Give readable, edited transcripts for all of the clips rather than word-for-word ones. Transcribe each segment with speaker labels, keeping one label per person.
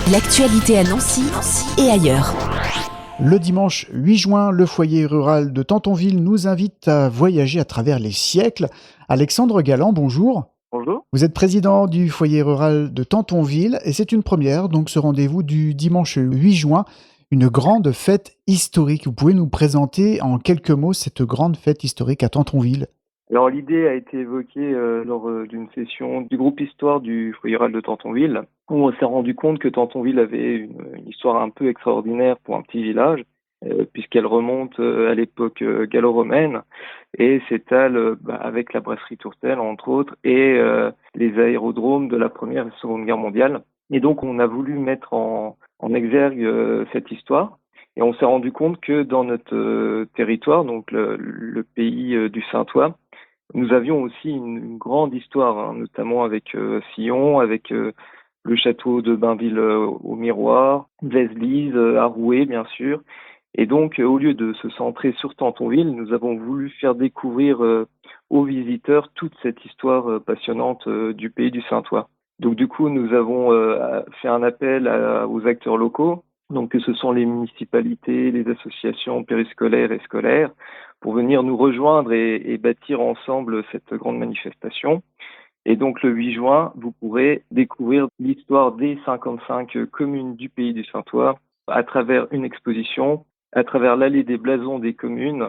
Speaker 1: L'actualité à Nancy et ailleurs.
Speaker 2: Le dimanche 8 juin, le foyer rural de Tantonville nous invite à voyager à travers les siècles. Alexandre Galland, bonjour.
Speaker 3: Bonjour.
Speaker 2: Vous êtes président du foyer rural de Tantonville et c'est une première, donc ce rendez-vous du dimanche 8 juin, une grande fête historique. Vous pouvez nous présenter en quelques mots cette grande fête historique à Tantonville?
Speaker 3: Alors l'idée a été évoquée lors d'une session du groupe Histoire du foyer rural de Tantonville, où on s'est rendu compte que Tantonville avait une histoire un peu extraordinaire pour un petit village, puisqu'elle remonte à l'époque gallo-romaine et s'étale avec la brasserie Tourtel, entre autres, et les aérodromes de la Première et Seconde Guerre mondiale. Et donc on a voulu mettre en exergue cette histoire. Et on s'est rendu compte que dans notre territoire, donc le pays du Saintois, nous avions aussi une grande histoire, notamment avec Sillon, avec le château de Bainville au Miroir, Vézelise, Arouet bien sûr. Et donc, au lieu de se centrer sur Tantonville, nous avons voulu faire découvrir aux visiteurs toute cette histoire passionnante du pays du Saintois. Donc du coup, nous avons fait un appel aux acteurs locaux, donc que ce sont les municipalités, les associations périscolaires et scolaires, pour venir nous rejoindre et bâtir ensemble cette grande manifestation. Et donc le 8 juin, vous pourrez découvrir l'histoire des 55 communes du pays du Saintois à travers une exposition, à travers l'allée des blasons des communes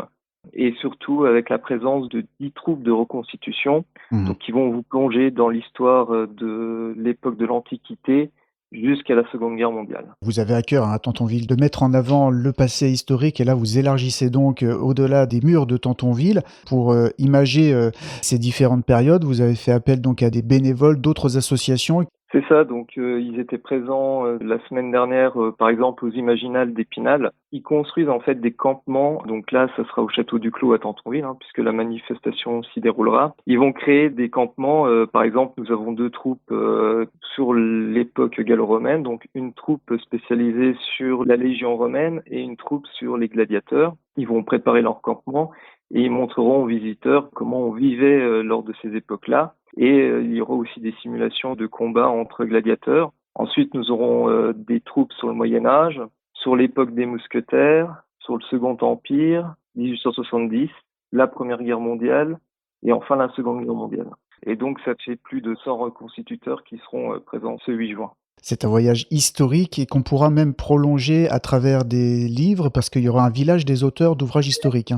Speaker 3: et surtout avec la présence de 10 troupes de reconstitution donc, qui vont vous plonger dans l'histoire de l'époque de l'Antiquité jusqu'à la Seconde Guerre mondiale.
Speaker 2: Vous avez à cœur à Tantonville de mettre en avant le passé historique et là vous élargissez donc au-delà des murs de Tantonville pour imager ces différentes périodes. Vous avez fait appel donc à des bénévoles, d'autres associations.
Speaker 3: C'est ça, donc ils étaient présents la semaine dernière, par exemple aux Imaginales d'Épinal. Ils construisent en fait des campements, donc là ça sera au Château du Clos à Tantonville, puisque la manifestation s'y déroulera. Ils vont créer des campements, par exemple nous avons 2 troupes sur l'époque gallo-romaine, donc une troupe spécialisée sur la Légion romaine et une troupe sur les gladiateurs. Ils vont préparer leur campement et ils montreront aux visiteurs comment on vivait lors de ces époques-là. Et il y aura aussi des simulations de combats entre gladiateurs. Ensuite, nous aurons des troupes sur le Moyen-Âge, sur l'époque des mousquetaires, sur le Second Empire, 1870, la Première Guerre mondiale et enfin la Seconde Guerre mondiale. Et donc, ça fait plus de 100 reconstituteurs qui seront présents ce 8 juin.
Speaker 2: C'est un voyage historique et qu'on pourra même prolonger à travers des livres parce qu'il y aura un village des auteurs d'ouvrages historiques.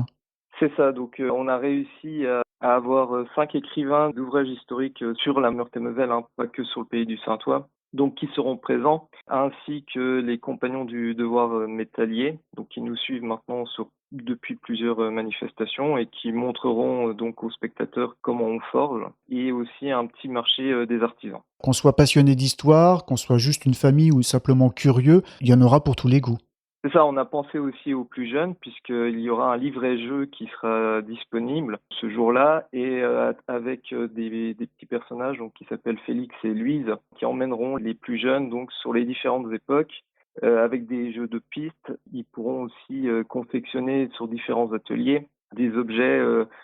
Speaker 3: C'est ça, donc on a réussi à avoir 5 écrivains d'ouvrages historiques sur la Meurthe-et-Moselle, pas que sur le pays du Saintois, donc qui seront présents, ainsi que les compagnons du devoir métallier, donc qui nous suivent maintenant depuis plusieurs manifestations et qui montreront donc aux spectateurs comment on forge, et aussi un petit marché des artisans.
Speaker 2: Qu'on soit passionné d'histoire, qu'on soit juste une famille ou simplement curieux, il y en aura pour tous les goûts.
Speaker 3: C'est ça, on a pensé aussi aux plus jeunes puisqu'il y aura un livret-jeu qui sera disponible ce jour-là et avec des petits personnages donc, qui s'appellent Félix et Louise qui emmèneront les plus jeunes donc sur les différentes époques avec des jeux de pistes. Ils pourront aussi confectionner sur différents ateliers des objets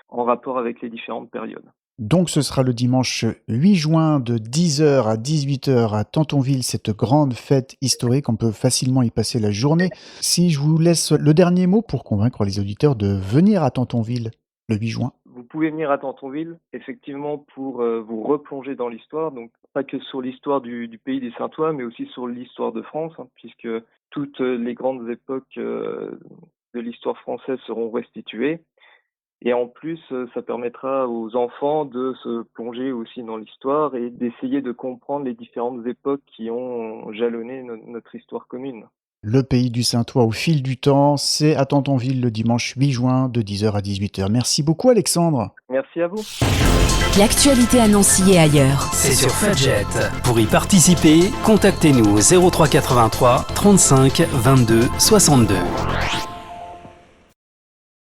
Speaker 3: en rapport avec les différentes périodes.
Speaker 2: Donc ce sera le dimanche 8 juin de 10h à 18h à Tantonville, cette grande fête historique. On peut facilement y passer la journée. Si je vous laisse le dernier mot pour convaincre les auditeurs de venir à Tantonville le 8 juin.
Speaker 3: Vous pouvez venir à Tantonville, effectivement, pour vous replonger dans l'histoire. Donc pas que sur l'histoire du pays des Saintois, mais aussi sur l'histoire de France, puisque toutes les grandes époques de l'histoire française seront restituées. Et en plus, ça permettra aux enfants de se plonger aussi dans l'histoire et d'essayer de comprendre les différentes époques qui ont jalonné notre histoire commune.
Speaker 2: Le pays du Saintois au fil du temps, c'est à Tantonville le dimanche 8 juin de 10h à 18h. Merci beaucoup Alexandre.
Speaker 3: Merci à vous.
Speaker 1: L'actualité à Nancy et ailleurs.
Speaker 4: C'est sur Fudget. Pour y participer, contactez-nous au 03 83 35 22 62.